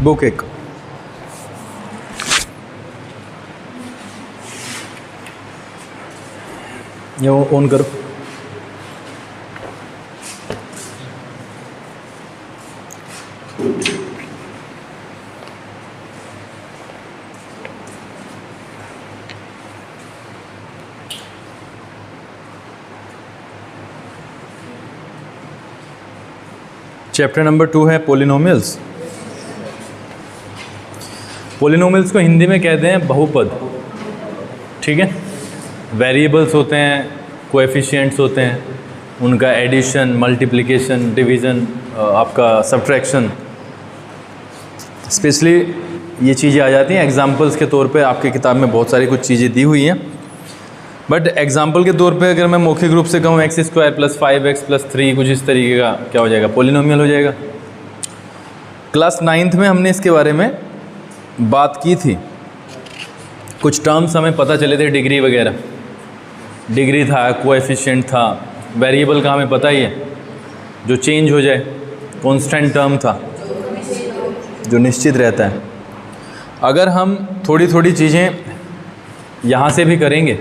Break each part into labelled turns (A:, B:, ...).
A: Book एक। ये on करो। चैप्टर नंबर 2 है पोलिनोमियल्स। पोलिनोमियल्स को हिंदी में कहते हैं बहुपद, ठीक है। वेरिएबल्स होते हैं, कोएफिशिएंट्स होते हैं, उनका एडिशन, मल्टीप्लिकेशन, डिवीज़न, आपका सब्ट्रैक्शन, स्पेशली ये चीज़ें आ जाती हैं एग्जांपल्स के तौर पे। आपकी किताब में बहुत सारी कुछ चीज़ें दी हुई हैं, बट एग्जांपल के तौर पे अगर मैं मौखिक रूप से कहूँ x² + 5x + 3 कुछ इस तरीके का क्या हो जाएगा, पोलिनोमियल हो जाएगा। क्लास 9th में हमने इसके बारे में बात की थी, कुछ टर्म्स हमें पता चले थे, डिग्री वगैरह। डिग्री था, कोएफिशिएंट था, वेरिएबल का हमें पता ही है जो चेंज हो जाए, कांस्टेंट टर्म था जो निश्चित रहता है। अगर हम थोड़ी थोड़ी चीज़ें यहाँ से भी करेंगे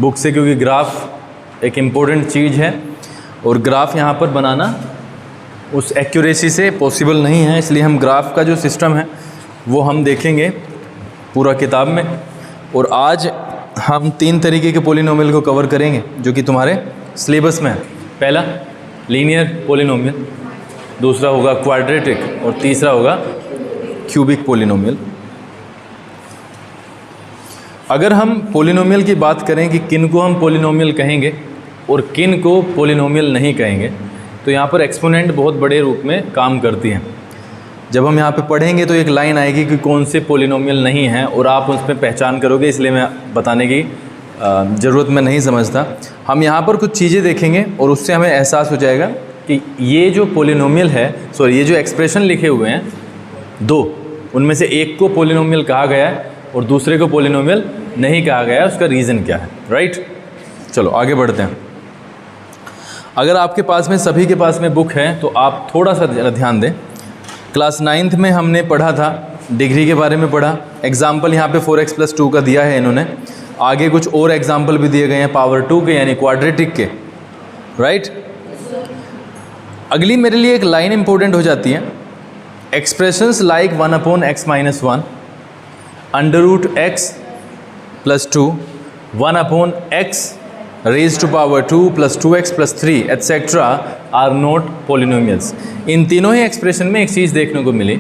A: बुक से, क्योंकि ग्राफ एक इम्पोर्टेंट चीज़ है और ग्राफ यहाँ पर बनाना उस एक्यूरेसी से पॉसिबल नहीं है, इसलिए हम ग्राफ का जो सिस्टम है वो हम देखेंगे पूरा किताब में। और आज हम 3 तरीके के पोलिनोमियल को कवर करेंगे जो कि तुम्हारे सिलेबस में है। पहला लीनियर पोलिनोमियल, दूसरा होगा क्वाड्रेटिक और तीसरा होगा क्यूबिक पोलिनोमियल। अगर हम पोलिनोमियल की बात करें कि किन को हम पोलिनोमियल कहेंगे और किन को पोलिनोमियल नहीं कहेंगे, तो यहाँ पर एक्सपोनेंट बहुत बड़े रूप में काम करती हैं। जब हम यहाँ पे पढ़ेंगे तो एक लाइन आएगी कि कौन से पोलिनोमियल नहीं हैं और आप उसमें पहचान करोगे, इसलिए मैं बताने की ज़रूरत मैं नहीं समझता। हम यहाँ पर कुछ चीज़ें देखेंगे और उससे हमें एहसास हो जाएगा कि ये जो पोलिनोमियल है, ये जो एक्सप्रेशन लिखे हुए हैं 2, उनमें से एक को पोलिनोमियल कहा गया है और दूसरे को पोलिनोमियल नहीं कहा गया है, उसका रीज़न क्या है, राइट। चलो आगे बढ़ते हैं। अगर आपके पास में, सभी के पास में बुक है तो आप थोड़ा सा ध्यान दें। क्लास 9th में हमने पढ़ा था, डिग्री के बारे में पढ़ा। एग्जाम्पल यहाँ पे 4x + 2 का दिया है इन्होंने, आगे कुछ और एग्जाम्पल भी दिए गए हैं पावर 2 के, यानी क्वाड्रेटिक के, राइट। अगली मेरे लिए एक लाइन इंपॉर्टेंट हो जाती है, expressions like 1/x - 1, √x + 2, 1/x raised to power 2 + 2x + 3 etc. are not polynomials। इन तीनों ही एक्सप्रेशन में एक चीज़ देखने को मिली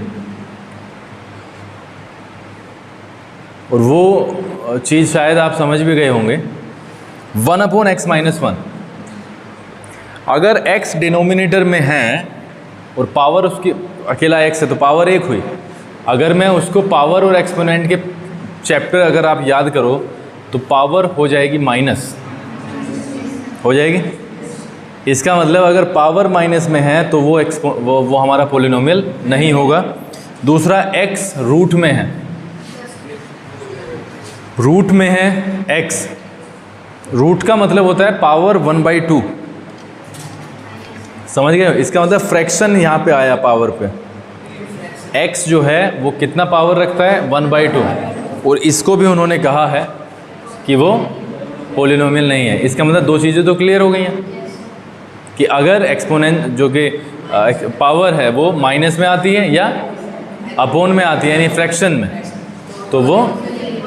A: और वो चीज़ शायद आप समझ भी गए होंगे। 1/x - 1, अगर x डिनोमिनेटर में है और पावर उसकी अकेला x है तो पावर 1 हुई। अगर मैं उसको पावर और एक्सपोनेंट के चैप्टर अगर आप याद करो तो पावर हो जाएगी माइनस, हो जाएगी। इसका मतलब अगर पावर माइनस में है तो वो हमारा पोलिनोमियल नहीं होगा। दूसरा x रूट में है, रूट में है x, रूट का मतलब होता है पावर 1/2, समझ गए। इसका मतलब फ्रैक्शन यहाँ पे आया पावर पे, x जो है वो कितना पावर रखता है, 1/2, और इसको भी उन्होंने कहा है कि वो पोलिनोमियल नहीं है। इसका मतलब 2 चीज़ें तो क्लियर हो गई हैं कि अगर एक्सपोनेंट जो कि पावर है वो माइनस में आती है या अपोन में आती है, यानी फ्रैक्शन में, तो वो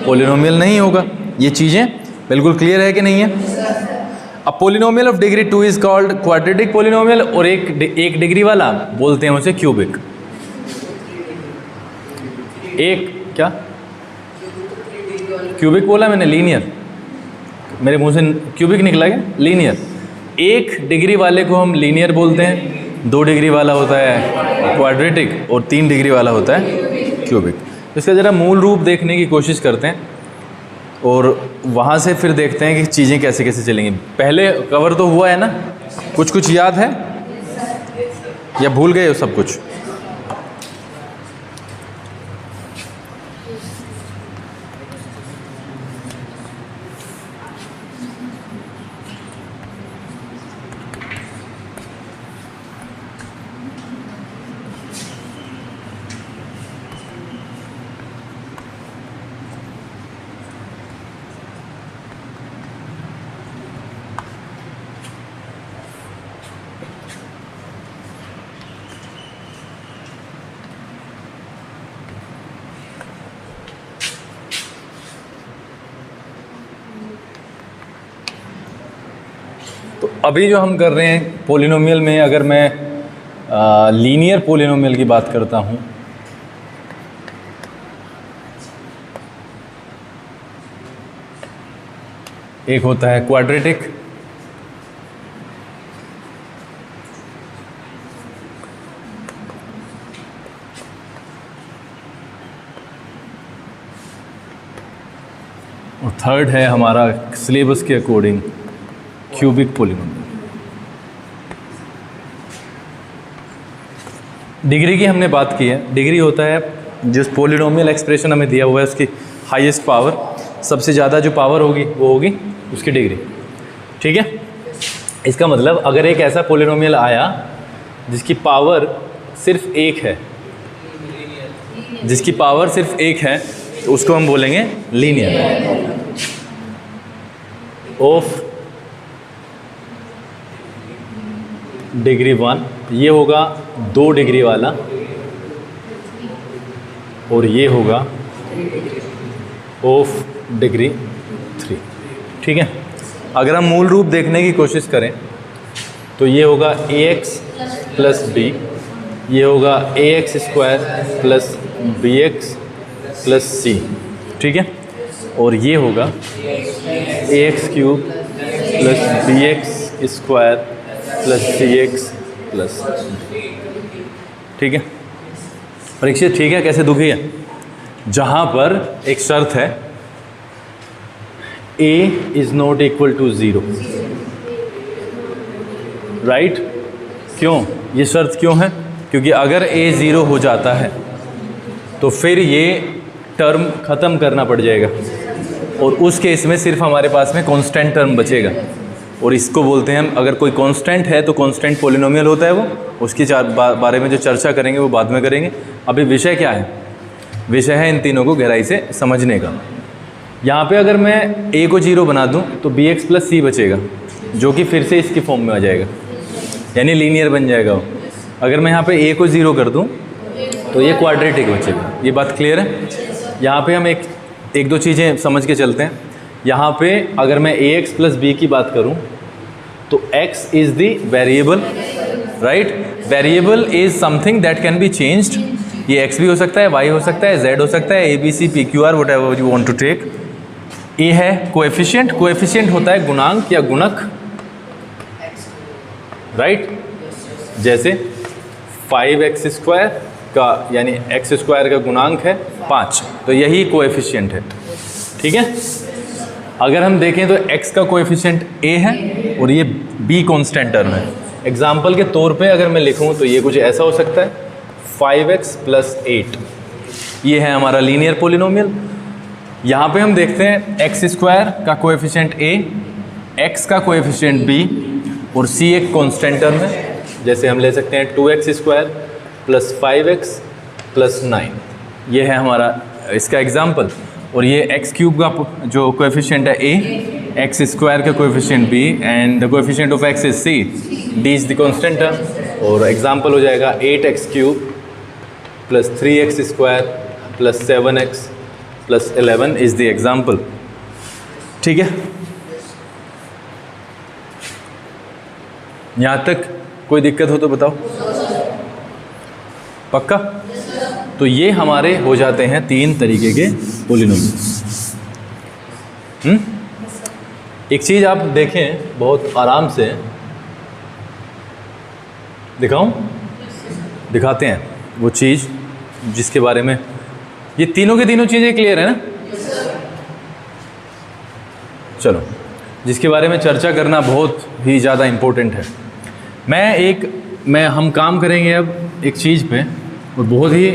A: पोलिनोमियल नहीं होगा। ये चीज़ें बिल्कुल क्लियर है कि नहीं है। अब polynomial of degree 2 is called quadratic polynomial, और एक डिग्री वाला बोलते हैं उसे क्यूबिक। एक क्या क्यूबिक बोला मैंने, लीनियर, मेरे मुंह से क्यूबिक निकला क्या, लीनियर। 1 डिग्री वाले को हम लीनियर बोलते हैं, 2 डिग्री वाला होता है क्वाड्रेटिक और 3 डिग्री वाला होता है क्यूबिक। इसका ज़रा मूल रूप देखने की कोशिश करते हैं और वहाँ से फिर देखते हैं कि चीज़ें कैसे कैसे चलेंगी। पहले कवर तो हुआ है ना, कुछ कुछ याद है या भूल गए हो सब कुछ? अभी जो हम कर रहे हैं पोलिनोमियल में, अगर मैं लीनियर पोलिनोमियल की बात करता हूँ, एक होता है क्वाड्रेटिक, और थर्ड है हमारा सिलेबस के अकॉर्डिंग क्यूबिक पोलिनोमियल। डिग्री की हमने बात की है। डिग्री होता है जिस पोलिनोमियल एक्सप्रेशन हमें दिया हुआ है उसकी हाईएस्ट पावर, सबसे ज़्यादा जो पावर होगी वो होगी उसकी डिग्री। ठीक है, इसका मतलब अगर एक ऐसा पोलिनोमियल आया जिसकी पावर सिर्फ एक है, जिसकी पावर सिर्फ एक है, तो उसको हम बोलेंगे लीनियर। ऑफ डिग्री 1, ये होगा 2 डिग्री वाला, और ये होगा ऑफ डिग्री 3। ठीक है, अगर हम मूल रूप देखने की कोशिश करें तो ये होगा ax प्लस b, ये होगा ax square plus bx plus c। ठीक है, और ये होगा ax cube plus bx square plus cx plus. ठीक है परीक्षित, ठीक है कैसे दुखी है? जहाँ पर एक शर्त है a is not equal to 0, right? क्यों ये शर्त क्यों है? क्योंकि अगर a 0 हो जाता है तो फिर ये टर्म ख़त्म करना पड़ जाएगा, और उस केस में सिर्फ हमारे पास में कांस्टेंट टर्म बचेगा, और इसको बोलते हैं हम, अगर कोई कांस्टेंट है तो कांस्टेंट पोलिनोमियल होता है वो। उसकी बारे में जो चर्चा करेंगे वो बाद में करेंगे। अभी विषय क्या है? विषय है इन तीनों को गहराई से समझने का। यहाँ पे अगर मैं a को 0 बना दूँ तो bx प्लस c बचेगा, जो कि फिर से इसकी फॉर्म में आ जाएगा, यानी लीनियर बन जाएगा वो। अगर मैं यहाँ पे a को 0 कर दूँ तो ये क्वाड्रेटिक बचेगा। ये बात क्लियर है? यहाँ पे हम एक दो चीज़ें समझ के चलते हैं। यहाँ पे अगर मैं ax प्लस b की बात करूँ तो x is the variable, right? Variable is something that can be changed. ये x भी हो सकता है, y हो सकता है, z हो सकता है, ABC, PQR, whatever you want to take. a है कोएफिशिएंट, कोएफिशिएंट होता है गुणांक या गुणक, राइट? जैसे 5x स्क्वायर का यानी x स्क्वायर का गुणांक है 5, तो यही कोएफिशिएंट है। ठीक है, अगर हम देखें तो x का कोएफिशिएंट a है और ये b कांस्टेंट टर्म है। एग्जाम्पल के तौर पे अगर मैं लिखूं तो ये कुछ ऐसा हो सकता है 5x प्लस 8, ये है हमारा लीनियर पोलिनोमियल। यहाँ पे हम देखते हैं x स्क्वायर का कोएफिशिएंट a, x का कोएफिशिएंट b और c एक कांस्टेंट टर्म है। जैसे हम ले सकते हैं 2x square plus 5x plus 9, ये है हमारा इसका एग्जाम्पल। और ये x क्यूब का जो कोएफिशिएंट है a, x स्क्वायर का coefficient b and the coefficient of x is c, d is the constant term. और एग्जाम्पल हो जाएगा 8x cube plus 3x square plus 7x plus 11 is the example. ठीक है, यहाँ तक कोई दिक्कत हो तो बताओ, पक्का? तो ये हमारे हो जाते हैं 3 तरीके के पोलिनोमियल। एक चीज़ आप देखें बहुत आराम से, दिखाऊं? दिखाते हैं वो चीज़ जिसके बारे में, ये तीनों के तीनों चीज़ें क्लियर है ना? चलो, जिसके बारे में चर्चा करना बहुत ही ज़्यादा इम्पोर्टेंट है। हम काम करेंगे अब एक चीज़ पे, और बहुत ही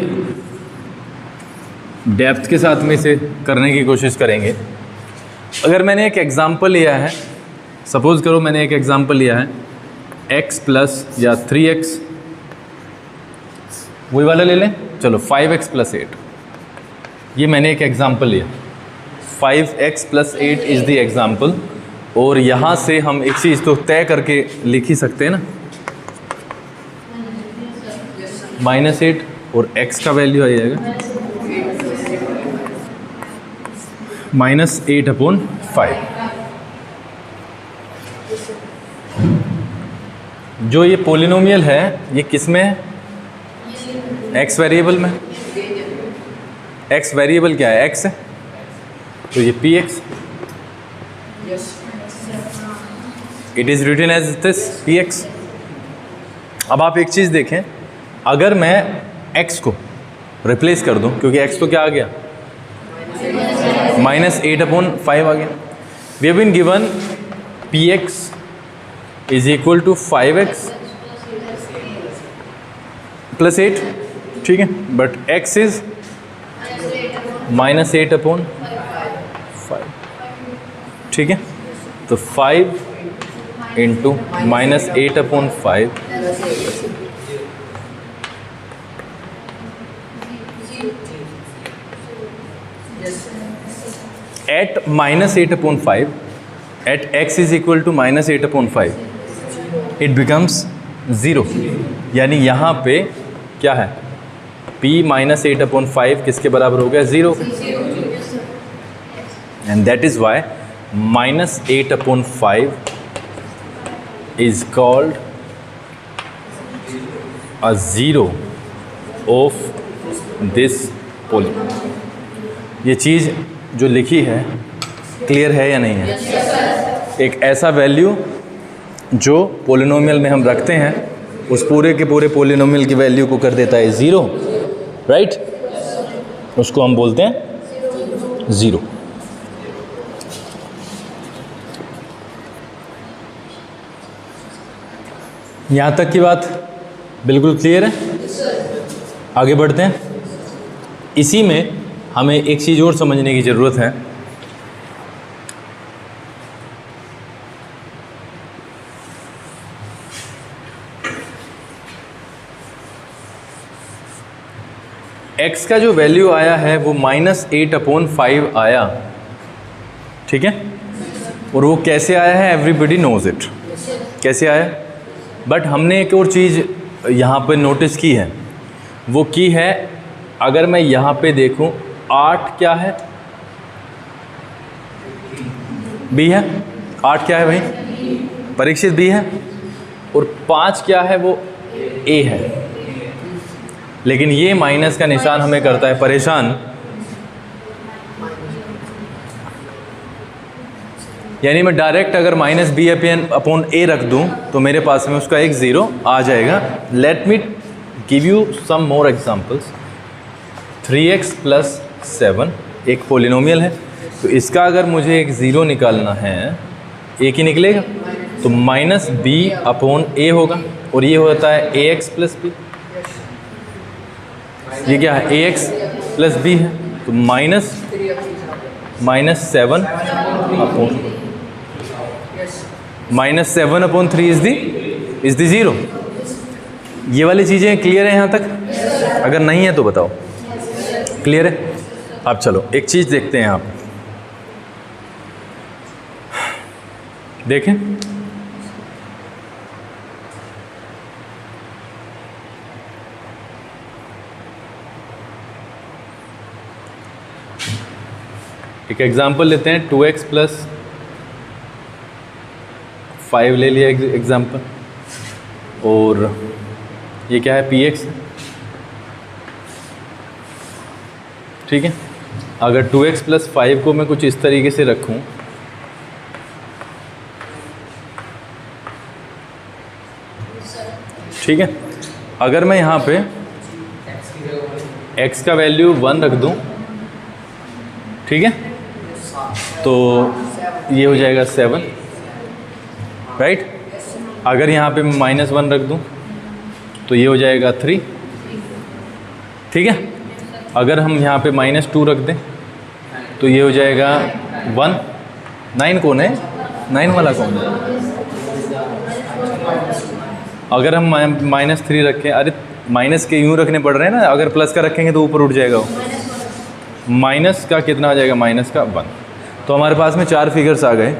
A: डेप्थ के साथ में इसे करने की कोशिश करेंगे। अगर मैंने एक एग्ज़ाम्पल लिया है, सपोज़ करो मैंने एक एग्ज़ाम्पल लिया है x प्लस या 3x, वही वाला ले लें, चलो 5x प्लस 8, ये मैंने एक एग्ज़ाम्पल लिया, 5x plus 8 is the example. और यहाँ से हम एक चीज़ तो तय करके लिख ही सकते हैं ना, -8 और x का वैल्यू आ जाएगा -8/5। जो ये पोलिनोमियल है ये किस में है? एक्स वेरिएबल में। एक्स वेरिएबल क्या है? एक्स है, तो ये p x, it is written as this p x. अब आप एक चीज़ देखें, अगर मैं x को रिप्लेस कर दूं, क्योंकि x तो क्या आ गया, -8/5 आ गया। We have been given px is equal to 5x + 8, ठीक है, बट x इज -8/5, ठीक है। तो 5 × -8/5 at -8/5 at x is equal to -8/5 it becomes 0, यानी यहाँ पे क्या है, p -8/5 किसके बराबर हो गया? 0। And that is why -8/5 is called a zero of this polynomial। ये चीज़ जो लिखी है क्लियर है या नहीं है? एक ऐसा वैल्यू जो पोलिनोमियल में हम रखते हैं उस पूरे के पूरे पोलिनोमियल की वैल्यू को कर देता है 0, राइट? उसको हम बोलते हैं 0। यहाँ तक की बात बिल्कुल क्लियर है? आगे बढ़ते हैं। इसी में हमें एक चीज़ और समझने की ज़रूरत है। x का जो वैल्यू आया है वो -8/5 आया, ठीक है, और वो कैसे आया है? एवरीबडी नोज इट, कैसे आया। बट हमने एक और चीज़ यहाँ पे नोटिस की है, वो की है, अगर मैं यहाँ पे देखूँ 8 क्या है? b है। 8 क्या है भाई? परीक्षित b है। और 5 क्या है? वो a है। लेकिन ये माइनस का निशान हमें करता है परेशान। यानी मैं डायरेक्ट अगर -b/a रख दूं तो मेरे पास में उसका एक 0 आ जाएगा। Let me give you some more examples. 3x + 7 एक पोलिनोमियल है, तो इसका अगर मुझे एक 0 निकालना है, एक ही निकलेगा, तो -b/a होगा, और ये होता है ax + b। ये क्या है? ax + b है, तो -7/3 इज द 0। ये वाली चीज़ें क्लियर है यहाँ तक? अगर नहीं है तो बताओ। क्लियर है? अब चलो एक चीज़ देखते हैं। आप देखें, एक एग्जांपल लेते हैं। 2x + 5 ले लिया एग्जांपल, और ये क्या है? px, ठीक है। अगर 2x + 5 को मैं कुछ इस तरीके से रखूं, ठीक है, अगर मैं यहाँ पे x का वैल्यू 1 रख दूं, ठीक है, तो ये हो जाएगा 7, राइट। अगर यहाँ पे -1 रख दूं तो ये हो जाएगा 3, ठीक है। अगर हम यहाँ पे -2 रख दें तो ये हो जाएगा 1। 9 कौन है? 9 वाला कौन है? अगर हम -3 रखें, अरे माइनस के यूँ रखने पड़ रहे हैं ना, अगर प्लस का रखेंगे तो ऊपर उठ जाएगा वो। माइनस का कितना आ जाएगा? माइनस का 1। तो हमारे पास में 4 फिगर्स आ गए।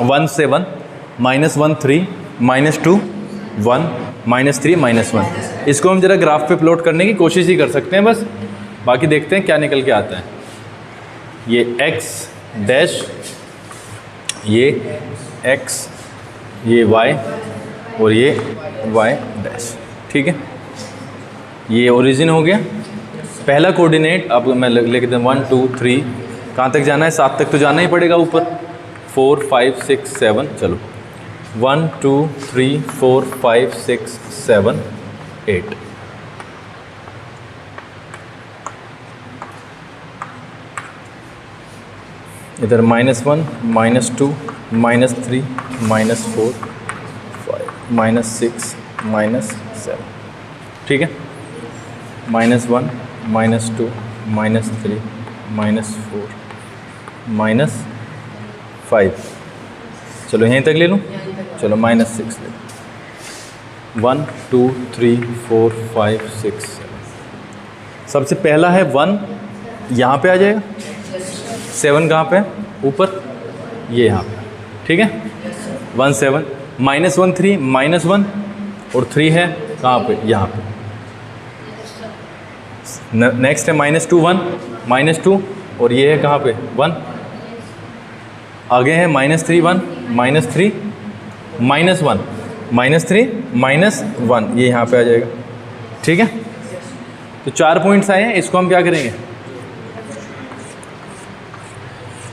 A: 1 7, -1 3, -2 1, -3 -1। इसको हम जरा ग्राफ पे प्लॉट करने की कोशिश ही कर सकते हैं बस, बाकी देखते हैं क्या निकल के आता है। ये x डैश, ये x, ये y, और ये y डैश। ठीक है, ये ओरिजिन हो गया। पहला कोऑर्डिनेट अब मैं लिख दें 1 2 3, कहाँ तक जाना है? 7 तक तो जाना ही पड़ेगा ऊपर। 4 5 6 7, चलो 1 2 3 4 5 6 7 8। इधर -1 -2 -3 -4 5 -6 -7। ठीक है, -1 -2 -3 -4 -5। चलो यहीं तक ले लूँ, चलो -6 ले लूँ। 1 2 3 4 5 6 7। सबसे पहला है 1, यहाँ पे आ जाएगा। 7 कहाँ पे है? ऊपर, ये यहाँ पे। ठीक है, 1 7 -1 3 -1 और 3 है कहाँ पे? यहाँ पे। नेक्स्ट है -2 1 -2 और ये है कहाँ पे? 1। आगे है -3 1 -3 -1 -3 -1, ये यहाँ पे आ जाएगा। ठीक है, तो 4 पॉइंट्स आए हैं, इसको हम क्या करेंगे?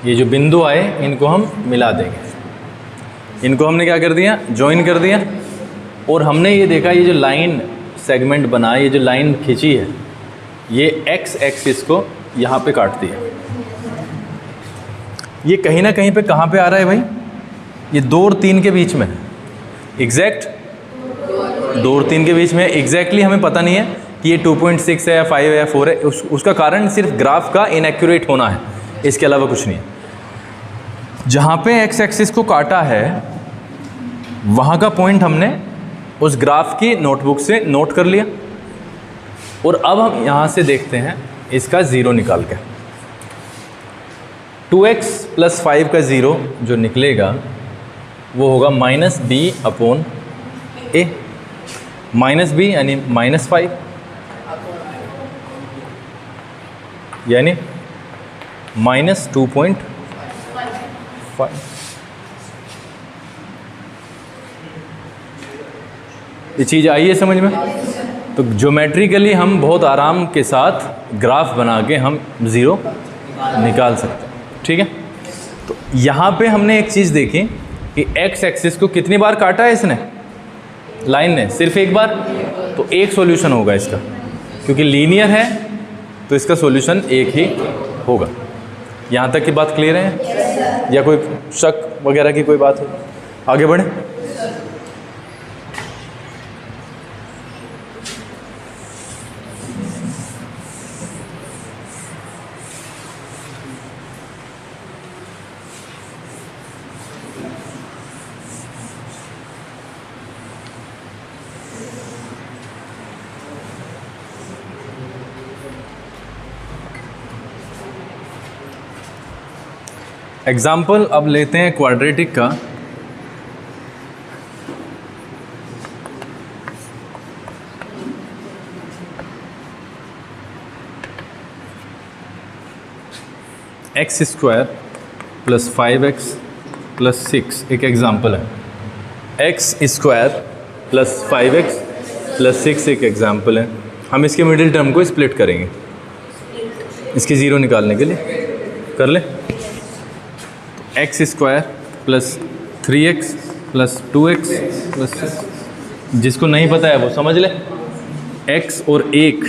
A: ये जो बिंदु आए इनको हम मिला देंगे। इनको हमने क्या कर दिया? ज्वाइन कर दिया। और हमने ये देखा, ये जो लाइन सेगमेंट बना, ये जो लाइन खींची है, ये x एक्सिस को यहाँ पे काटती है। ये कहीं ना कहीं पे कहाँ पे आ रहा है भाई? ये 2 और 3 के बीच में है। एग्जैक्ट 2 और 3 के बीच में एग्जैक्टली हमें पता नहीं है कि ये 2.6 है या 5 है या 4 है। उसका कारण सिर्फ ग्राफ का इनएक्यूरेट होना है, इसके अलावा कुछ नहीं है। जहाँ पे x एक्सिस को काटा है वहाँ का पॉइंट हमने उस ग्राफ की नोटबुक से नोट कर लिया। और अब हम यहाँ से देखते हैं इसका ज़ीरो निकाल के। 2x + 5 का ज़ीरो जो निकलेगा वो होगा -b/a। -b यानी -5 यानी -2.5। ये चीज़ आई है समझ में? तो ज्योमेट्रिकली हम बहुत आराम के साथ ग्राफ बना के हम ज़ीरो निकाल सकते हैं। ठीक है, तो यहाँ पे हमने एक चीज़ देखी कि x एक्सिस को कितनी बार काटा है इसने, लाइन ने? सिर्फ एक बार। तो एक सॉल्यूशन होगा इसका, क्योंकि लीनियर है तो इसका सॉल्यूशन एक ही होगा। यहाँ तक की बात क्लियर है या कोई शक वगैरह की कोई बात हो? आगे बढ़े। एग्जाम्पल अब लेते हैं क्वाड्रेटिक का। x² + 5x + 6 एक एग्जाम्पल है। x² + 5x + 6 एक एग्जाम्पल है। हम इसके मिडिल टर्म को स्प्लिट करेंगे इसके ज़ीरो निकालने के लिए। कर ले। x² + 3x + 2x + 6। जिसको नहीं पता है वो समझ ले। x और 1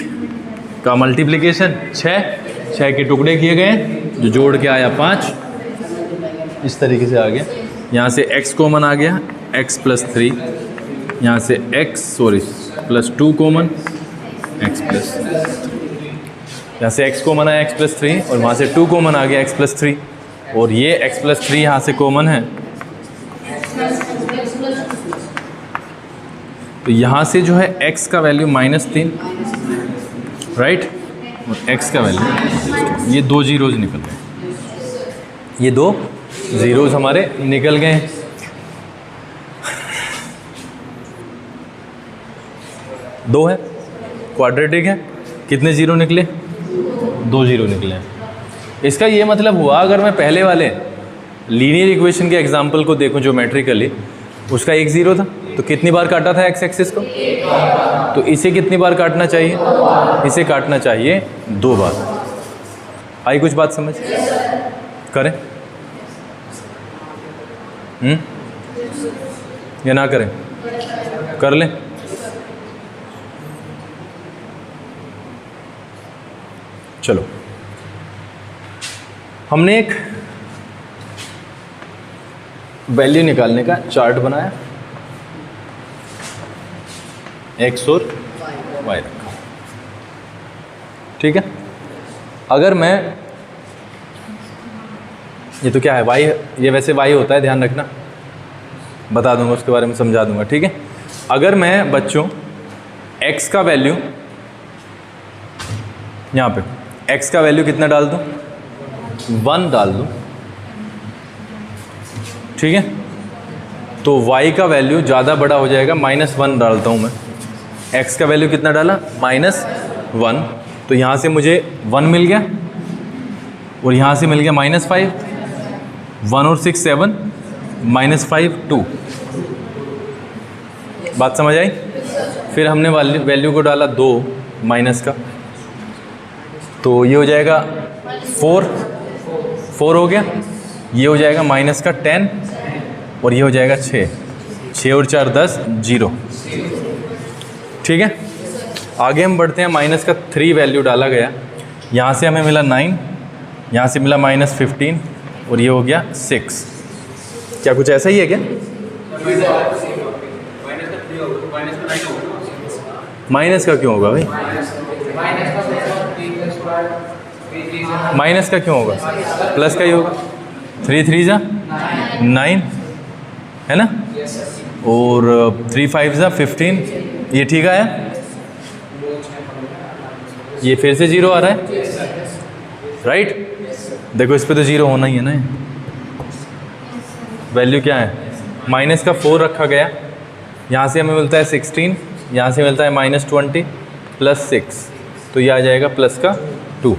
A: का मल्टीप्लिकेशन 6 के टुकड़े किए गए, जो जोड़ के आया 5। इस तरीके से आ गया। यहाँ से x कॉमन आ गया, x + 3। यहाँ से +2 कॉमन, x + 3। यहाँ से x कॉमन आया, x + 3, और वहाँ से 2 कॉमन आ गया, x + 3। और ये x + 3 यहाँ से कॉमन है, तो यहाँ से जो है x का वैल्यू -3, राइट, और x का वैल्यू, ये 2 ज़ीरोज़ निकल गए। ये 2 ज़ीरोज़ हमारे निकल गए। दो है, क्वाड्रेटिक है, कितने ज़ीरो निकले? 2 ज़ीरो निकले हैं। इसका ये मतलब हुआ, अगर मैं पहले वाले लीनियर इक्वेशन के एग्जांपल को देखूं ज्योमेट्रिकली, उसका 1 ज़ीरो था, तो कितनी बार काटा था एक्स एक्सिस को? तो इसे कितनी बार काटना चाहिए? इसे काटना चाहिए 2 बार। आई कुछ बात समझ? करें या ना करें? कर लें। चलो, हमने एक वैल्यू निकालने का चार्ट बनाया, एक्स और वाई रखा, ठीक है। अगर मैं, ये तो क्या है, वाई, ये वैसे वाई होता है, ध्यान रखना, बता दूंगा उसके बारे में, समझा दूंगा, ठीक है। अगर मैं बच्चों x का वैल्यू यहाँ पे x का वैल्यू कितना डाल दूँ? 1 डाल दूँ, ठीक है। तो y का वैल्यू ज़्यादा बड़ा हो जाएगा, -1 डालता हूँ मैं। x का वैल्यू कितना डाला? -1। तो यहाँ से मुझे 1 मिल गया और यहाँ से मिल गया -5। 1 और 6 7, -5 2। बात समझ आई? फिर हमने वैल्यू को डाला 2 माइनस का, तो ये हो जाएगा 4 हो गया। ये हो जाएगा माइनस का 10 और ये हो जाएगा 6 और 4 10 0, ठीक है। आगे हम बढ़ते हैं, माइनस का 3 वैल्यू डाला गया, यहाँ से हमें मिला 9, यहाँ से मिला -15 और ये हो गया 6। क्या कुछ ऐसा ही है क्या? माइनस का क्यों होगा भाई? माइनस का क्यों होगा? प्लस का ही होगा। 3 3 जा 9 है ना, और 3 5 जा 15। ये ठीक आया? ये फिर से 0 आ रहा है, राइट? देखो इस पे तो 0 होना ही है ना। वैल्यू क्या है? माइनस का 4 रखा गया, यहाँ से हमें मिलता है 16, यहाँ से मिलता है -20 प्लस 6, तो ये आ जाएगा प्लस का 2,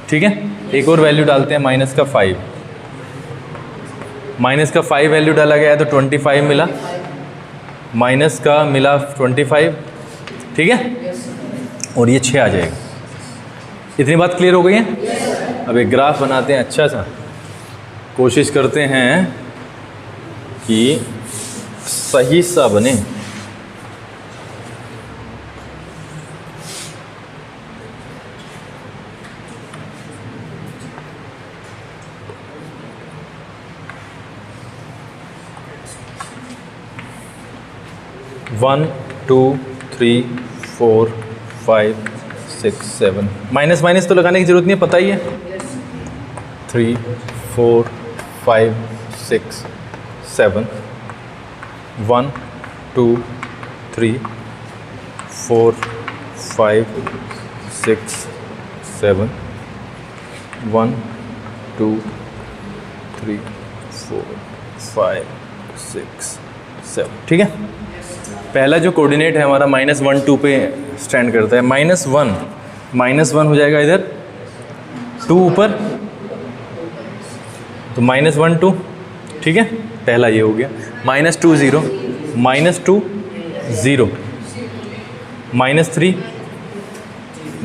A: ठीक है। एक और वैल्यू डालते हैं, माइनस का 5। माइनस का 5 वैल्यू डाला गया है तो 25 मिला, माइनस का मिला 25, ठीक है, और ये 6 आ जाएगा। इतनी बात क्लियर हो गई है? अब एक ग्राफ बनाते हैं अच्छा सा, कोशिश करते हैं कि सही सा बने। वन 2 3 4 5 6 7, माइनस माइनस तो लगाने की ज़रूरत नहीं है, पता ही है। 3 4 5 6 7, 1 2 3 4 5 6 7, 1 2 3 4 5 6 7, ठीक है। पहला जो कोऑर्डिनेट है हमारा -1 2 पे स्टैंड करता है। -1 हो जाएगा इधर, 2 ऊपर, तो -1 2, ठीक है। पहला ये हो गया। -2 0, -2 0, -3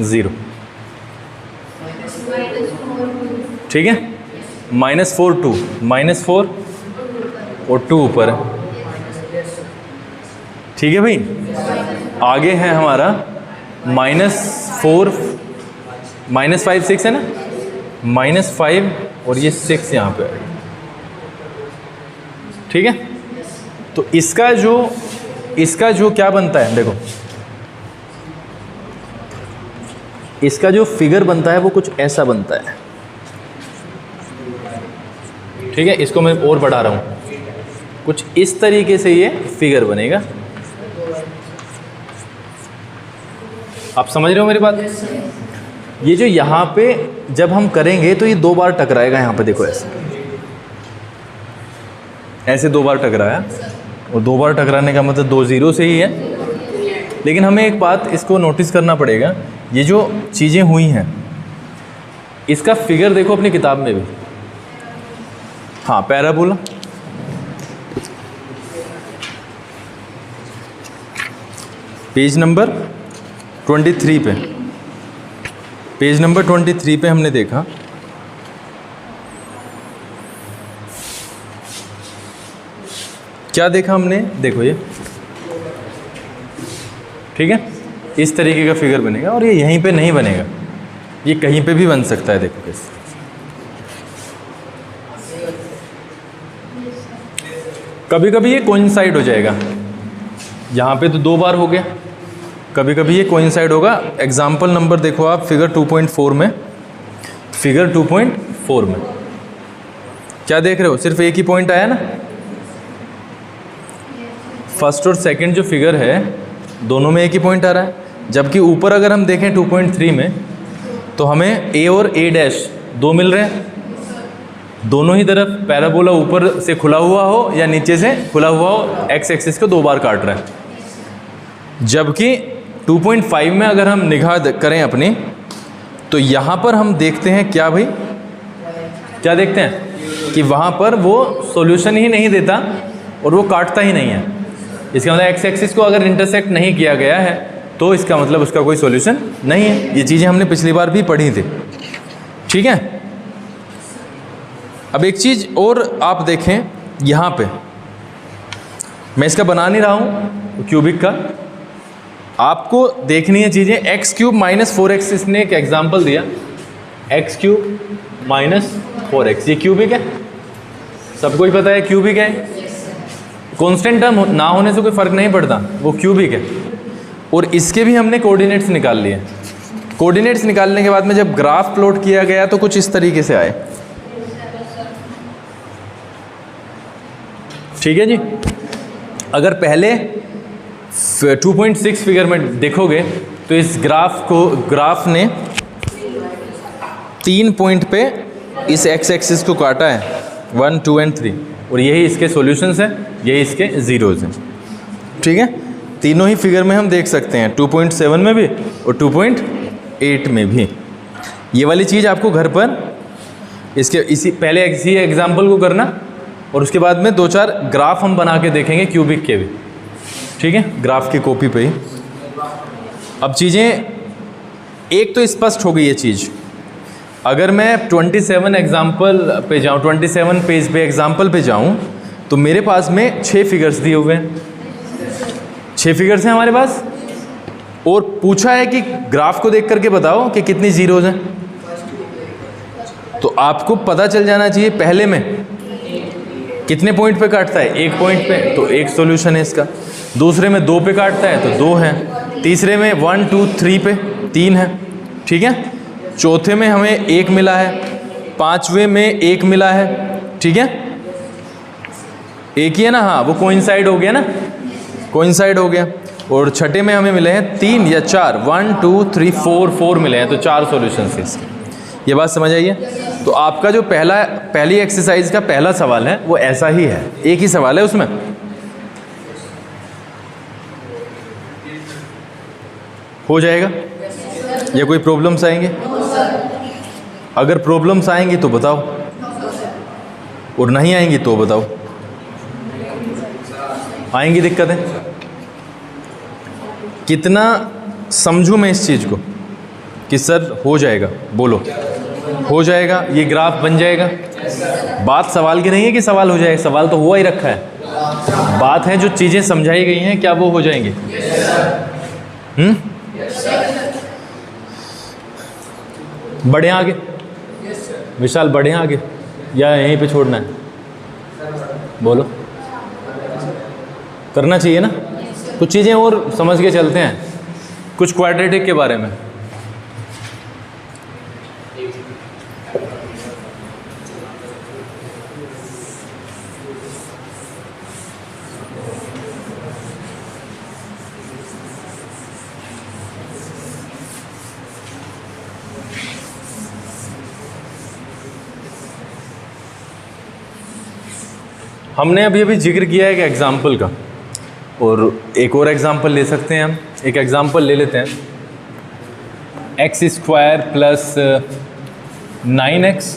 A: 0, ठीक है। -4 2, -4 और 2 ऊपर है, ठीक है भाई। आगे है हमारा -4 -5 6 है ना, -5 और ये 6 यहाँ पे है, ठीक है। तो इसका जो क्या बनता है, देखो इसका जो फिगर बनता है वो कुछ ऐसा बनता है, ठीक है। इसको मैं और बढ़ा रहा हूँ, कुछ इस तरीके से ये फिगर बनेगा। आप समझ रहे हो मेरी बात? ये जो यहाँ पे जब हम करेंगे तो ये 2 बार टकराएगा, यहाँ पे देखो ऐसे 2 बार टकराया, और 2 बार टकराने का मतलब 2 0 से ही है। लेकिन हमें एक बात इसको नोटिस करना पड़ेगा, ये जो चीज़ें हुई हैं इसका फिगर देखो अपनी किताब में भी। हाँ, पैराबोला पेज नंबर 23 पे, पेज नंबर 23 पे हमने देखा क्या देखा हमने, देखो ये ठीक है, इस तरीके का फिगर बनेगा और ये यहीं पे नहीं बनेगा, ये कहीं पे भी बन सकता है। देखो कैसे, कभी कभी ये कोइंसाइड हो जाएगा, यहाँ पे तो 2 बार हो गया, कभी कभी ये कोइंसाइड होगा। एग्जाम्पल नंबर देखो आप फिगर 2.4 में, फिगर 2.4 में क्या देख रहे हो, सिर्फ एक ही पॉइंट आया ना, फर्स्ट और सेकंड जो फिगर है दोनों में एक ही पॉइंट आ रहा है, जबकि ऊपर अगर हम देखें 2.3 में तो हमें ए और ए डैश 2 मिल रहे हैं, दोनों ही तरफ पैराबोला ऊपर से खुला हुआ हो या नीचे से खुला हुआ हो, एक्स एक्सिस को 2 बार काट रहा है। जबकि 2.5 में अगर हम निगाह करें अपनी, तो यहाँ पर हम देखते हैं क्या भाई, क्या देखते हैं कि वहाँ पर वो सॉल्यूशन ही नहीं देता और वो काटता ही नहीं है। इसका मतलब एक्स एक्सिस को अगर इंटरसेक्ट नहीं किया गया है तो इसका मतलब उसका कोई सॉल्यूशन नहीं है। ये चीज़ें हमने पिछली बार भी पढ़ी थी, ठीक है। अब एक चीज़ और आप देखें, यहाँ पे मैं इसका बना नहीं रहा हूँ क्यूबिक का, आपको देखनी है चीज़ें। एक्स क्यूब माइनस 4x, इसने एक एग्जाम्पल दिया, एक्स क्यूब माइनस 4x, ये क्यूबिक है, सबको ही पता है क्यूबिक है, कांस्टेंट टर्म ना होने से कोई फ़र्क नहीं पड़ता, वो क्यूबिक है। और इसके भी हमने कोऑर्डिनेट्स निकाल लिए। कोऑर्डिनेट्स निकालने के बाद में जब ग्राफ प्लॉट किया गया तो कुछ इस तरीके से आए, ठीक है जी। अगर पहले 2.6 फिगर में देखोगे तो इस ग्राफ ने 3 पॉइंट पे इस एक्स एक्सिस को काटा है, 1, 2 एंड 3, और यही इसके सॉल्यूशंस हैं, यही इसके ज़ीरोज़ हैं, ठीक है। तीनों ही फिगर में हम देख सकते हैं, 2.7 में भी और 2.8 में भी। ये वाली चीज़ आपको घर पर इसी एग्जाम्पल को करना, और उसके बाद में 2-4 ग्राफ हम बना के देखेंगे क्यूबिक के भी, ठीक है, ग्राफ की कॉपी पे ही। अब चीज़ें एक तो स्पष्ट हो गई ये चीज़। अगर मैं 27 एग्जाम्पल पे जाऊँ, 27 पेज पे एग्जाम्पल पे जाऊँ, तो मेरे पास में 6 फिगर्स दिए हुए हैं, 6 फिगर्स हैं हमारे पास, और पूछा है कि ग्राफ को देख करके बताओ कि कितनी ज़ीरोज़ हैं। तो आपको पता चल जाना चाहिए पहले में कितने पॉइंट पे काटता है, 1 पॉइंट पे, तो 1 सॉल्यूशन है इसका। दूसरे में 2 पे काटता है तो 2 हैं। तीसरे में 1, 2, 3 पे 3 है, ठीक है। चौथे में हमें 1 मिला है, 5वें में 1 मिला है, ठीक है, एक ही है ना, हाँ वो कोइंसाइड हो गया ना, कोइंसाइड हो गया। और छठे में हमें मिले हैं 3 या 4, 1, 2, 3, 4 मिले हैं, तो 4 सॉल्यूशंस हैं इसके। ये बात समझ आइए। तो आपका जो पहली एक्सरसाइज का पहला सवाल है वो ऐसा ही है, एक ही सवाल है उसमें। हो जाएगा या कोई प्रॉब्लम्स आएंगे? अगर प्रॉब्लम्स आएंगी तो बताओ, और नहीं आएंगी तो बताओ। आएंगी दिक्कतें? कितना समझूं मैं इस चीज़ को कि सर हो जाएगा? बोलो हो जाएगा, ये ग्राफ बन जाएगा। बात सवाल की नहीं है कि सवाल हो जाएगा, सवाल तो हुआ ही रखा है। बात है जो चीज़ें समझाई गई हैं क्या वो हो जाएंगी? बढ़े आगे विशाल, बढ़े आगे या यहीं पे छोड़ना है? बोलो, करना चाहिए ना। कुछ चीज़ें और समझ के चलते हैं, कुछ क्वाड्रेटिक के बारे में। हमने अभी जिक्र किया है एक एग्जाम्पल का, और एक और एग्जाम्पल ले सकते हैं हम। एक एग्जाम्पल ले लेते हैं, x² प्लस 9x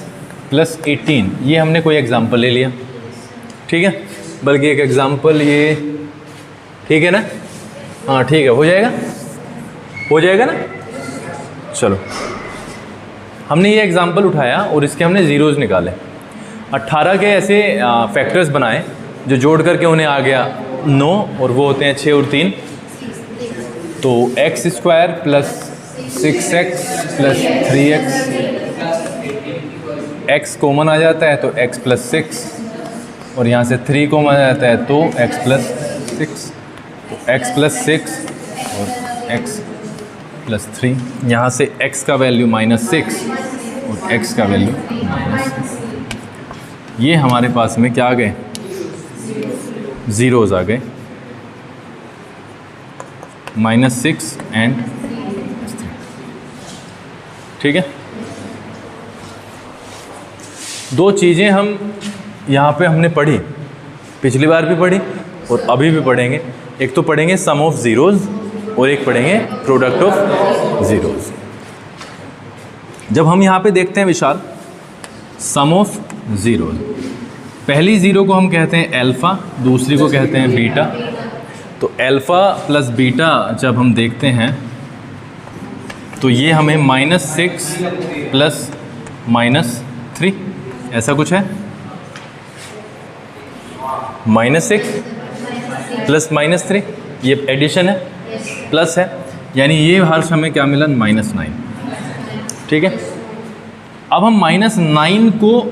A: प्लस 18। ये हमने कोई एग्जाम्पल ले लिया, ठीक है। बल्कि एक एग्जाम्पल ये, ठीक है ना, हाँ ठीक है, हो जाएगा, हो जाएगा ना। चलो, हमने ये एग्जांपल उठाया और इसके हमने ज़ीरोज़ निकाले। 18 के ऐसे फैक्टर्स बनाए जो जोड़ करके उन्हें आ गया 9, और वो होते हैं 6 और 3। तो x square plus 6x plus 3x, x common आ जाता है तो x प्लस 6, और यहाँ से 3 कॉमन आ जाता है तो x प्लस 6, तो x प्लस 6 और x प्लस 3। यहाँ से x का वैल्यू -6 और x का वैल्यू -6। ये हमारे पास में क्या आ गए, ज़ीरोज़ आ गए, -6 एंड 3। ठीक है, दो चीज़ें हम यहाँ पे हमने पढ़ी, पिछली बार भी पढ़ी और अभी भी पढ़ेंगे। एक तो पढ़ेंगे सम ऑफ ज़ीरोज़ और एक पढ़ेंगे प्रोडक्ट ऑफ ज़ीरोज़। जब हम यहाँ पे देखते हैं विशाल सम ऑफ ज़ीरोज़, पहली ज़ीरो को हम कहते हैं अल्फ़ा, दूसरी को कहते हैं बीटा। तो अल्फ़ा प्लस बीटा जब हम देखते हैं तो ये हमें -6 प्लस -3 ऐसा कुछ है, -6 प्लस -3, ये एडिशन है, प्लस है, यानी ये हर्ष हमें क्या मिला, -9। ठीक है, अब हम -9 को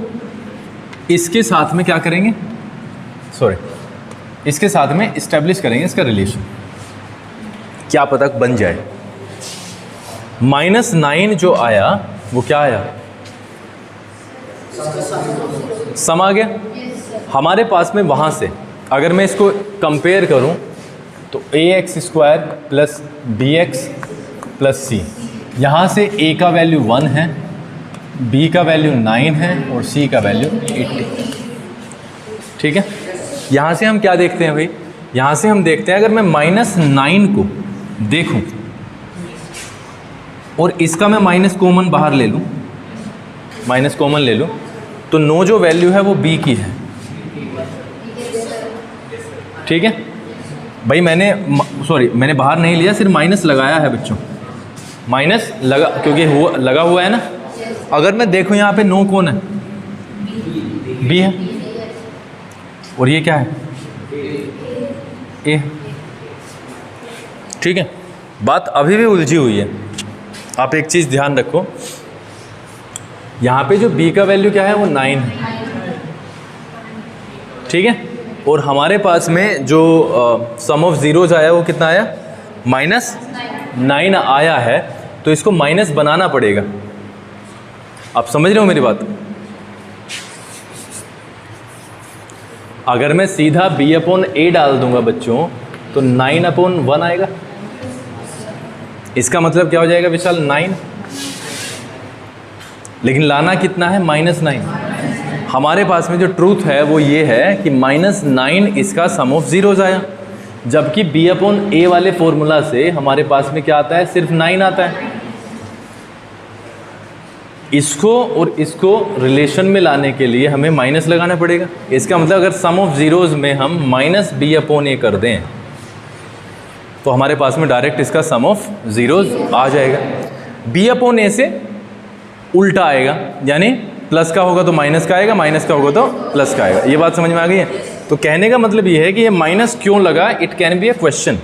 A: इसके साथ में क्या करेंगे, इसके साथ में इस्टेब्लिश करेंगे इसका रिलेशन, क्या पता बन जाए। -9 जो आया वो क्या आया, सम आ गया हमारे पास में। वहाँ से अगर मैं इसको कंपेयर करूँ तो ax² plus bx plus c, यहाँ से a का वैल्यू 1 है, b का वैल्यू 9 है और c का वैल्यू 80। ठीक है, यहाँ से हम क्या देखते हैं भाई, यहाँ से हम देखते हैं अगर मैं -9 को देखूं और इसका मैं माइनस कॉमन बाहर ले लूँ, माइनस कॉमन ले लूँ, तो 9 जो वैल्यू है वो b की है। ठीक है भाई, मैंने बाहर नहीं लिया, सिर्फ माइनस लगाया है बच्चों, माइनस लगा क्योंकि लगा हुआ है ना। अगर मैं देखूं यहाँ पे 9 कौन है, b है, और ये क्या है, a। ठीक है, बात अभी भी उलझी हुई है। आप एक चीज़ ध्यान रखो, यहाँ पे जो b का वैल्यू क्या है वो 9 है। ठीक है, और हमारे पास में जो सम ऑफ ज़ीरोज़ आया वो कितना आया, -9 आया है, तो इसको माइनस बनाना पड़ेगा। आप समझ रहे हो मेरी बात। अगर मैं सीधा b/a डाल दूंगा बच्चों तो 9/1 आएगा। इसका मतलब क्या हो जाएगा विशाल, 9, लेकिन लाना कितना है, -9। हमारे पास में जो ट्रूथ है वो ये है कि -9 इसका सम ऑफ ज़ीरोज़ आया, जबकि b/a वाले फॉर्मूला से हमारे पास में क्या आता है, सिर्फ 9 आता है। इसको और इसको रिलेशन में लाने के लिए हमें माइनस लगाना पड़ेगा। इसका मतलब अगर सम ऑफ ज़ीरोज़ में हम -b/a कर दें तो हमारे पास में डायरेक्ट इसका सम ऑफ ज़ीरोज़ आ जाएगा। b/a से उल्टा आएगा, यानी प्लस का होगा तो माइनस का आएगा, माइनस का होगा तो प्लस का आएगा। ये बात समझ में आ गई है। तो कहने का मतलब ये है कि ये माइनस क्यों लगा, it can be a question.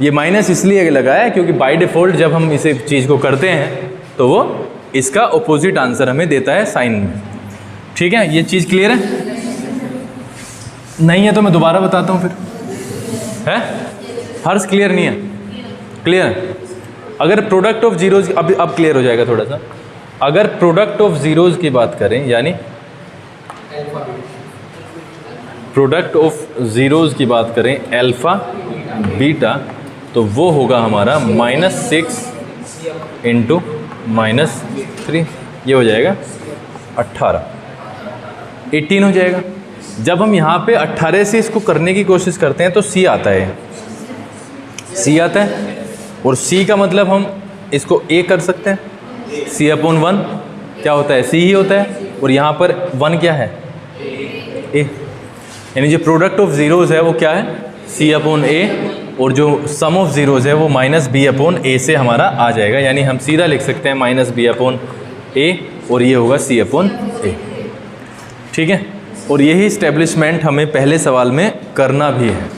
A: ये माइनस इसलिए लगा है क्योंकि बाय डिफ़ॉल्ट जब हम इसे चीज़ को करते हैं तो वो इसका ऑपोजिट आंसर हमें देता है साइन में। ठीक है, ये चीज़ क्लियर है? नहीं है तो मैं दोबारा बताता हूँ फिर। है हर्ष, क्लियर नहीं है? क्लियर है। अगर प्रोडक्ट ऑफ ज़ीरोज़, अब क्लियर हो जाएगा थोड़ा सा। अगर प्रोडक्ट ऑफ ज़ीरोज़ की बात करें, यानी प्रोडक्ट ऑफ ज़ीरोज़ की बात करें अल्फ़ा बीटा, तो वो होगा हमारा -6 इंटू -3, ये हो जाएगा 18, 18 हो जाएगा। जब हम यहाँ पे 18 से इसको करने की कोशिश करते हैं तो c आता है, c आता है, और c का मतलब हम इसको a कर सकते हैं। c/1 क्या होता है, c ही होता है, और यहाँ पर 1 क्या है, a। यानी जो प्रोडक्ट ऑफ ज़ीरोज़ है वो क्या है, सी अपॉन ए, और जो सम ऑफ ज़ीरोज़ है वो माइनस बी अपॉन ए से हमारा आ जाएगा, यानी हम सीधा लिख सकते हैं माइनस बी अपॉन ए और ये होगा सी अपॉन ए। ठीक है, और यही इस्टेब्लिशमेंट हमें पहले सवाल में करना भी है।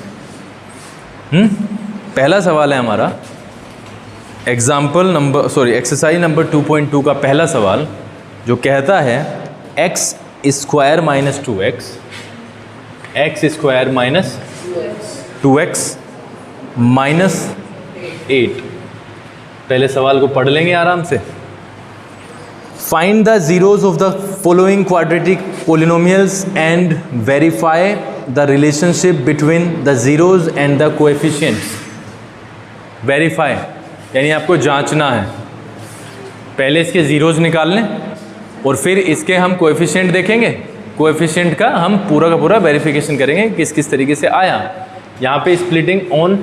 A: पहला सवाल है हमारा एक्सरसाइज नंबर 2.2 का पहला सवाल, जो कहता है x square minus 2x, x square minus 2x minus 8। पहले सवाल को पढ़ लेंगे आराम से। Find the zeros of the following quadratic polynomials and verify the relationship between the zeros and the coefficients. Verify यानी आपको जांचना है, पहले इसके ज़ीरोज़ निकाल लें और फिर इसके हम कोएफिशिएंट देखेंगे, कोएफिशिएंट का हम पूरा का पूरा वेरिफिकेशन करेंगे किस किस तरीके से आया। यहाँ पे splitting on,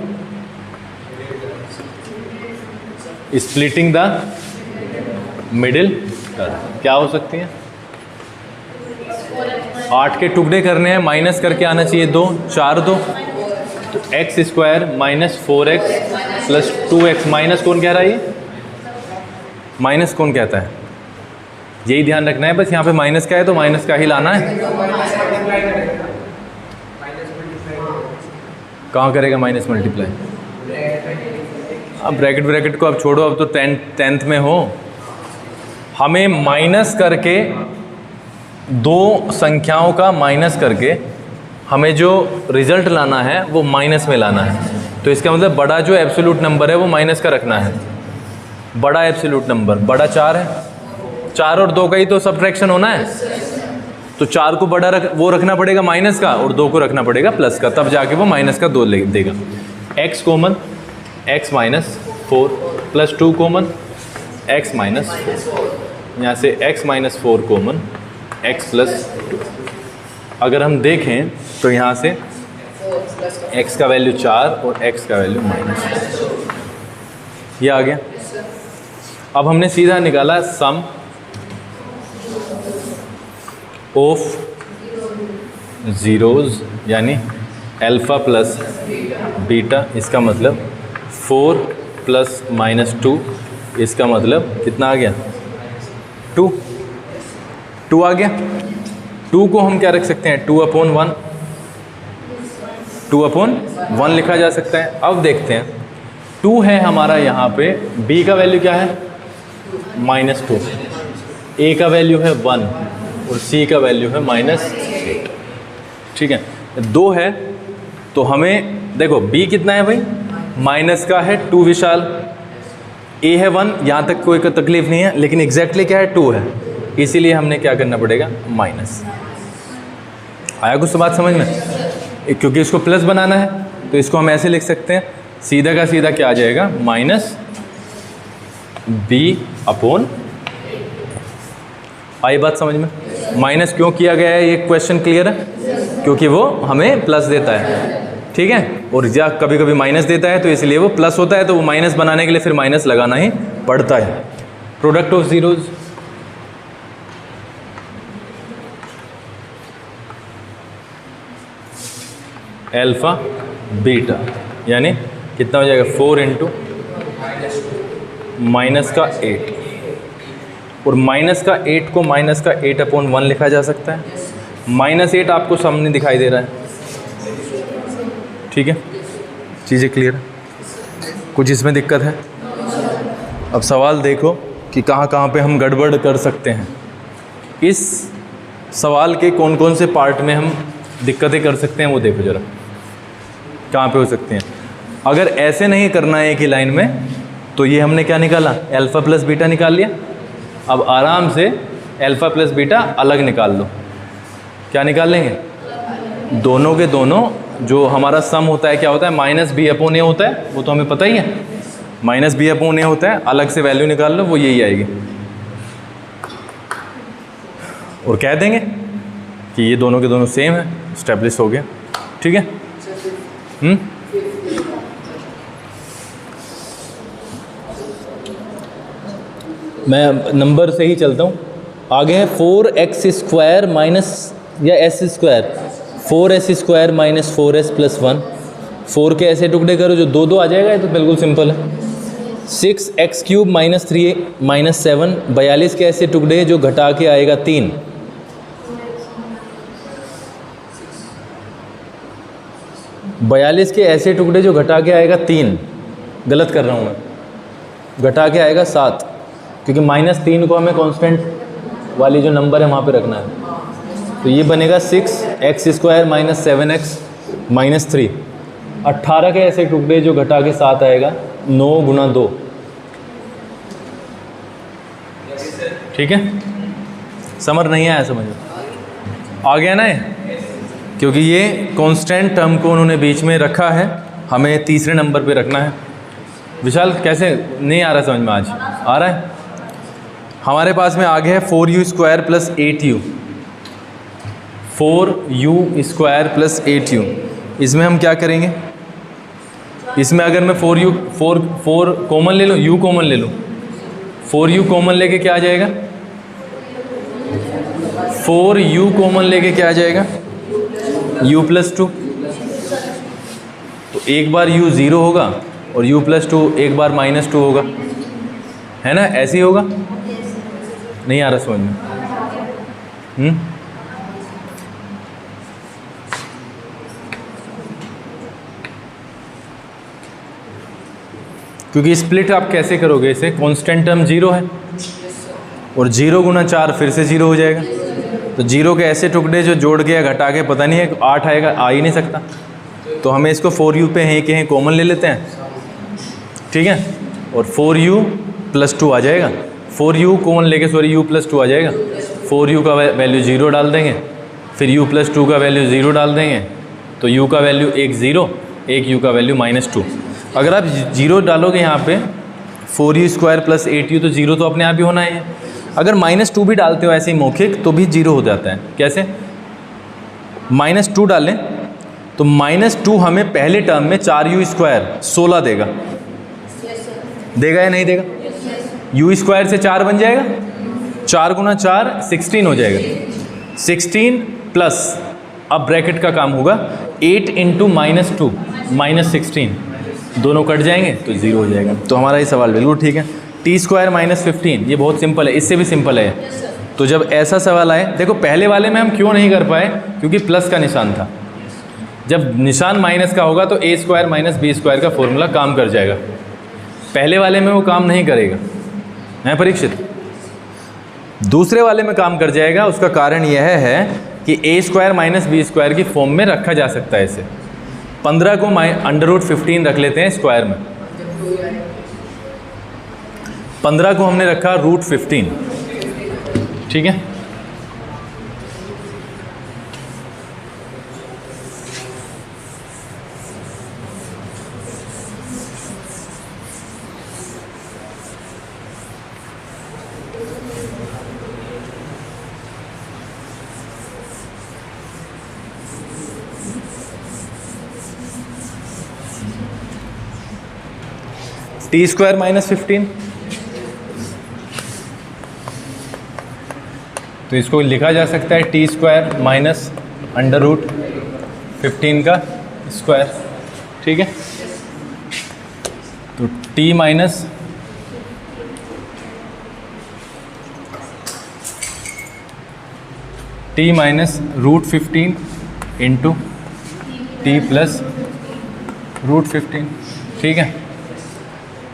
A: splitting the middle क्या हो सकती है, 8 के टुकड़े करने हैं, माइनस करके आना चाहिए 2, 4 2, तो x square minus 4x plus 2x। Minus कौन कह रहा है, ये माइनस कौन कहता है, यही ध्यान रखना है बस। यहाँ पे माइनस का है तो माइनस का ही लाना है। कहाँ करेगा माइनस मल्टीप्लाई, अब ब्रैकेट को अब छोड़ो, अब तो टेंथ में हो। हमें माइनस करके दो संख्याओं का माइनस करके हमें जो रिजल्ट लाना है वो माइनस में लाना है। तो इसका मतलब बड़ा जो एब्सोल्यूट नंबर है वो माइनस का रखना है। बड़ा एब्सोल्यूट नंबर बड़ा 4 है, 4 और 2 का ही तो सब्ट्रैक्शन होना है, तो 4 को बड़ा वो रखना पड़ेगा माइनस का और 2 को रखना पड़ेगा प्लस का, तब जाके वो माइनस का 2 देगा। x common, x minus 4 plus 2 common, x minus 4, यहाँ से x minus 4 common, x plus 2। अगर हम देखें तो यहाँ से x का वैल्यू 4 और x का वैल्यू माइनस, ये आ गया। अब हमने सीधा निकाला सम ऑफ ज़ीरोज़ यानी अल्फ़ा प्लस बीटा, इसका मतलब 4 प्लस माइनस 2, इसका मतलब कितना आ गया 2 आ गया। 2 को हम क्या रख सकते हैं 2/1, 2/1 लिखा जा सकता है। अब देखते हैं 2 है हमारा यहाँ पे, b का वैल्यू क्या है -2, a का वैल्यू है 1 और c का वैल्यू है -8। ठीक है, 2 है तो हमें देखो b कितना है भाई, माइनस का है 2 विशाल, a है 1, यहाँ तक कोई तकलीफ नहीं है, लेकिन एग्जैक्टली क्या है 2 है, इसीलिए हमने क्या करना पड़ेगा माइनस। आया कुछ बात समझ में, क्योंकि इसको प्लस बनाना है तो इसको हम ऐसे लिख सकते हैं, सीधा का सीधा क्या आ जाएगा माइनस b/। आई बात समझ में, माइनस क्यों किया गया है ये क्वेश्चन क्लियर है, क्योंकि वो हमें प्लस देता है। ठीक है, और या कभी कभी माइनस देता है तो इसलिए वो प्लस होता है, तो वो माइनस बनाने के लिए फिर माइनस लगाना ही पड़ता है। Product of zeros, alpha beta, यानी कितना हो जाएगा 4 इंटू माइनस का 8, और माइनस का 8 को माइनस का 8/1 लिखा जा सकता है। -8 आपको सामने दिखाई दे रहा है। ठीक है, चीज़ें क्लियर है, कुछ इसमें दिक्कत है। अब सवाल देखो कि कहाँ कहाँ पे हम गड़बड़ कर सकते हैं। इस सवाल के कौन कौन से पार्ट में हम दिक्कतें कर सकते हैं वो देखो ज़रा, कहाँ पे हो सकते हैं। अगर ऐसे नहीं करना है एक ही लाइन में, तो ये हमने क्या निकाला, अल्फ़ा प्लस बीटा निकाल लिया। अब आराम से अल्फ़ा प्लस बीटा अलग निकाल लो। क्या निकाल लेंगे, दोनों के दोनों जो हमारा सम होता है क्या होता है -b/a होता है, वो तो हमें पता ही है, -b/a होता है। अलग से वैल्यू निकाल लो, वो यही आएगी, और कह देंगे कि ये दोनों के दोनों सेम है, इस्टेब्लिश हो गया। ठीक है, मैं नंबर से ही चलता हूँ। आगे है 4x² माइनस या s², 4s² - 4s + 1 4 के ऐसे टुकड़े करो जो 2 2 आ जाएगा, ये तो बिल्कुल सिंपल है। 6x³ माइनस 3 माइनस 7, 42 के ऐसे टुकड़े जो घटा के आएगा 3। बयालीस के ऐसे टुकड़े जो घटा के आएगा 3, गलत कर रहा हूँ मैं, घटा के आएगा 7, क्योंकि -3 को हमें कांस्टेंट वाली जो नंबर है वहाँ पे रखना है। तो ये बनेगा 6x² माइनस 7x माइनस 3। 18 के ऐसे टुकड़े जो घटा के 7 आएगा, 9 गुना 2। ठीक है, समझ नहीं आया? समझ आ गया ना? क्योंकि ये कांस्टेंट टर्म को उन्होंने बीच में रखा है, हमें तीसरे नंबर पे रखना है। विशाल कैसे नहीं आ रहा समझ में? आज आ रहा है? हमारे पास में आगे है 4u² plus 8u। 4u² plus 8u। इसमें हम क्या करेंगे? इसमें अगर मैं 4 कॉमन ले लूँ, u कॉमन ले लूँ, 4u कॉमन लेके क्या आ जाएगा? 4u कॉमन लेके क्या आ जाएगा? u plus 2। तो एक बार u 0 होगा और u प्लस 2 एक बार -2 होगा, है ना? ऐसे ही होगा। नहीं आ रहा समझ में? क्योंकि स्प्लिट आप कैसे करोगे इसे? कांस्टेंट टर्म 0 है और 0 गुना 4 फिर से 0 हो जाएगा। तो 0 के ऐसे टुकड़े जो जोड़ के या घटा के पता नहीं है 8 आएगा, आ ही नहीं सकता। तो हमें इसको 4u पे हैं कि हैं कॉमन ले लेते हैं, ठीक है? और 4u प्लस 2 आ जाएगा। 4u कॉमन लेके u प्लस 2 आ जाएगा। 4u का वैल्यू 0 डाल देंगे, फिर u प्लस 2 का वैल्यू 0 डाल देंगे, तो u का वैल्यू एक 0, एक u का वैल्यू -2। अगर आप 0 डालोगे यहाँ पे 4u² प्लस 8u, तो 0 तो अपने आप ही होना है। अगर -2 भी डालते हो ऐसे ही मौखिक, तो भी 0 हो जाता है। कैसे? -2 डालें तो -2 हमें पहले टर्म में 4u² 16 देगा। देगा या नहीं देगा? u² से 4 बन जाएगा, 4 गुना 4 16 हो जाएगा। 16 प्लस, अब ब्रैकेट का काम होगा, 8 इंटू -2 -16, दोनों कट जाएंगे तो 0 हो जाएगा। तो हमारा ये सवाल बिल्कुल ठीक है। t² -15, ये बहुत सिंपल है, इससे भी सिंपल है। तो जब ऐसा सवाल आए, देखो पहले वाले में हम क्यों नहीं कर पाए? क्योंकि प्लस का निशान था। जब निशान माइनस का होगा तो a² माइनस b² का फॉर्मूला काम कर जाएगा। पहले वाले में वो काम नहीं करेगा, है परीक्षित? दूसरे वाले में काम कर जाएगा। उसका कारण यह है कि a² माइनस b² की फॉर्म में रखा जा सकता है इसे। 15 को √15 रख लेते हैं स्क्वायर में। 15 को हमने रखा √15, ठीक है? t² -15, तो इसको लिखा जा सकता है t² माइनस √15 का स्क्वायर, ठीक है? तो t minus √15 into t plus √15, ठीक है?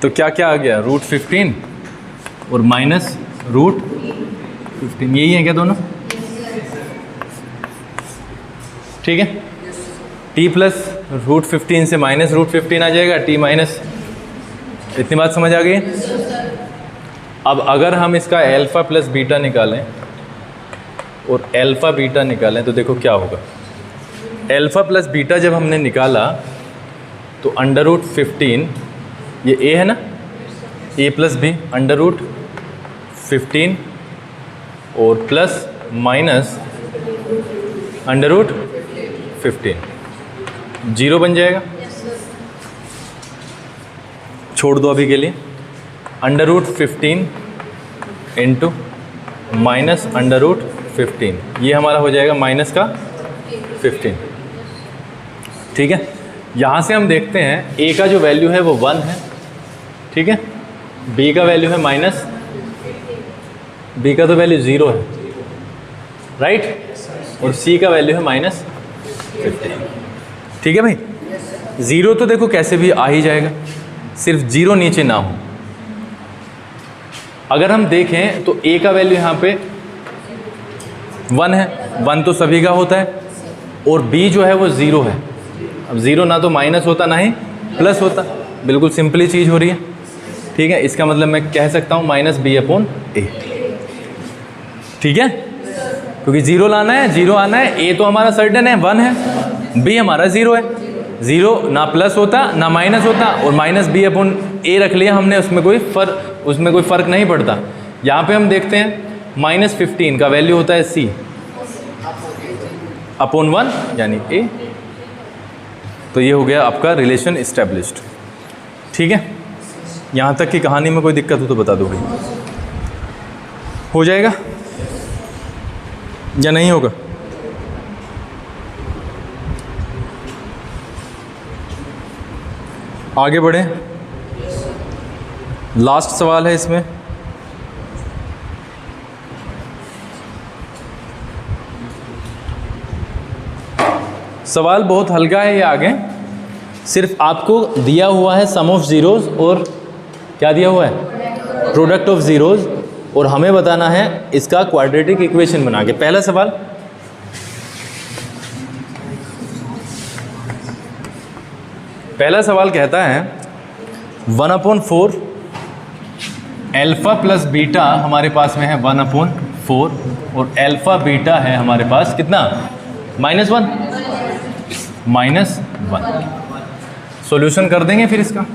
A: तो क्या क्या आ गया? √15 और माइनस √15, यही है क्या दोनों? ठीक है? t प्लस √15 से माइनस √15 आ जाएगा, t माइनस। इतनी बात समझ आ गई? अब अगर हम इसका अल्फ़ा प्लस बीटा निकालें और अल्फ़ा बीटा निकालें तो देखो क्या होगा। अल्फ़ा प्लस बीटा जब हमने निकाला तो √15, ये a है ना, a प्लस b, √15 और प्लस माइनस √15, 0 बन जाएगा। छोड़ दो अभी के लिए। √15 इंटू माइनस √15, ये हमारा हो जाएगा माइनस का 15, ठीक है? यहाँ से हम देखते हैं a का जो वैल्यू है वो 1 है, ठीक है, b का वैल्यू है माइनस, b का तो वैल्यू 0 है, राइट, और c का वैल्यू है माइनस 15, ठीक है भाई। 0 तो देखो कैसे भी आ ही जाएगा, सिर्फ 0 नीचे ना हो। अगर हम देखें तो a का वैल्यू यहाँ पे 1 है, 1 तो सभी का होता है, और b जो है वो 0 है। अब 0 ना तो माइनस होता ना ही प्लस होता, बिल्कुल सिंपली चीज़ हो रही है, ठीक है। इसका मतलब मैं कह सकता हूँ माइनस b अपॉन a, ठीक है, क्योंकि 0 लाना है, 0 आना है, a तो हमारा सर्टेन है 1 है, b हमारा 0 है, 0 ना प्लस होता ना माइनस होता, और माइनस b अपॉन a रख लिया हमने, उसमें कोई फ़र्क नहीं पड़ता। यहाँ पे हम देखते हैं माइनस 15 का वैल्यू होता है c अपॉन 1 यानी a, तो ये हो गया आपका रिलेशन इस्टेब्लिश्ड, ठीक है। यहाँ तक की कहानी में कोई दिक्कत हो तो बता दो भाई, हो जाएगा या नहीं होगा? आगे बढ़ें, लास्ट सवाल है इसमें। सवाल बहुत हल्का है ये, आगे सिर्फ आपको दिया हुआ है सम ऑफ ज़ीरोज़ और क्या दिया हुआ है, प्रोडक्ट ऑफ ज़ीरोज़, और हमें बताना है इसका क्वाड्रेटिक इक्वेशन बना के। पहला सवाल कहता है 1/4 अल्फ़ा प्लस बीटा हमारे पास में है 1/4, और अल्फ़ा बीटा है हमारे पास कितना, -1। सॉल्यूशन कर देंगे फिर इसका।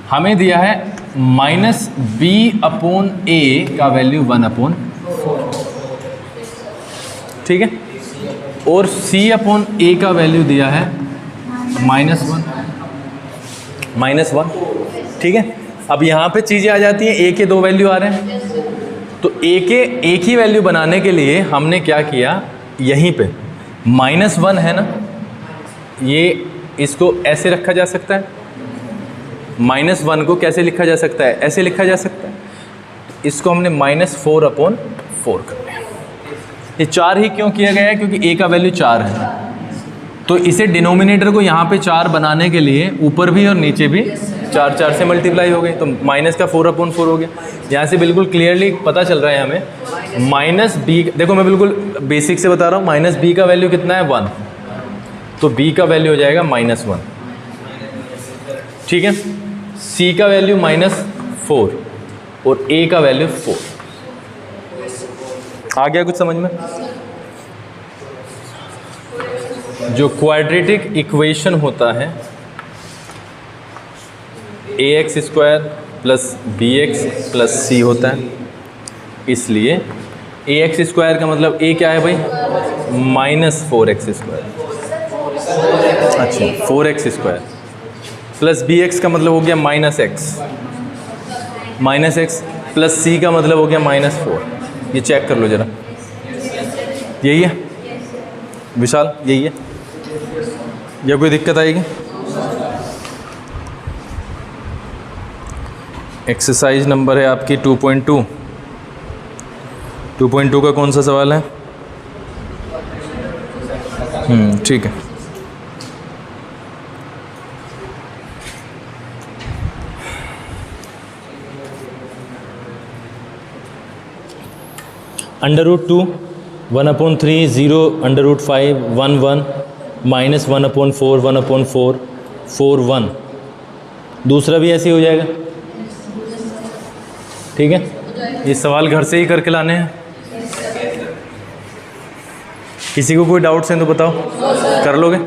A: हमें दिया है -b/a का वैल्यू 1/4, ठीक है, और c/a का वैल्यू दिया है -1, ठीक है। अब यहाँ पे चीज़ें आ जाती हैं, a के 2 वैल्यू आ रहे हैं, तो a के एक ही वैल्यू बनाने के लिए हमने क्या किया, यहीं पे -1 है ना, ये इसको ऐसे रखा जा सकता है, -1 को कैसे लिखा जा सकता है, ऐसे लिखा जा सकता है, इसको हमने -4/4 कर लिया। ये 4 ही क्यों किया गया है, क्योंकि a का वैल्यू 4 है, तो इसे डिनोमिनेटर को यहाँ पे 4 बनाने के लिए ऊपर भी और नीचे भी 4 से मल्टीप्लाई हो गई, तो माइनस का 4/4 हो गया। यहाँ से बिल्कुल क्लियरली पता चल रहा है हमें -b, देखो मैं बिल्कुल बेसिक से बता रहा हूँ, -b का वैल्यू कितना है 1, तो b का वैल्यू हो जाएगा -1, ठीक है, c का वैल्यू -4 और a का वैल्यू 4। आ गया कुछ समझ में? जो क्वाड्रेटिक इक्वेशन होता है ax² + bx + c होता है, इसलिए ax² का मतलब a क्या है भाई, -4x², अच्छा 4x² + bx का मतलब हो गया -x + c का मतलब हो गया -4। ये चेक कर लो ज़रा, यही है विशाल, यही है, या कोई दिक्कत आएगी? एक्सरसाइज नंबर है आपकी 2.2। 2.2 का कौन सा सवाल है? ठीक है। √2 1/3 0 √5 1 1 -1/4 1/4 4 1। दूसरा भी ऐसे ही हो जाएगा, ठीक है। ये सवाल घर से ही करके लाने हैं। किसी को कोई डाउट्स हैं तो बताओ, कर लोगे?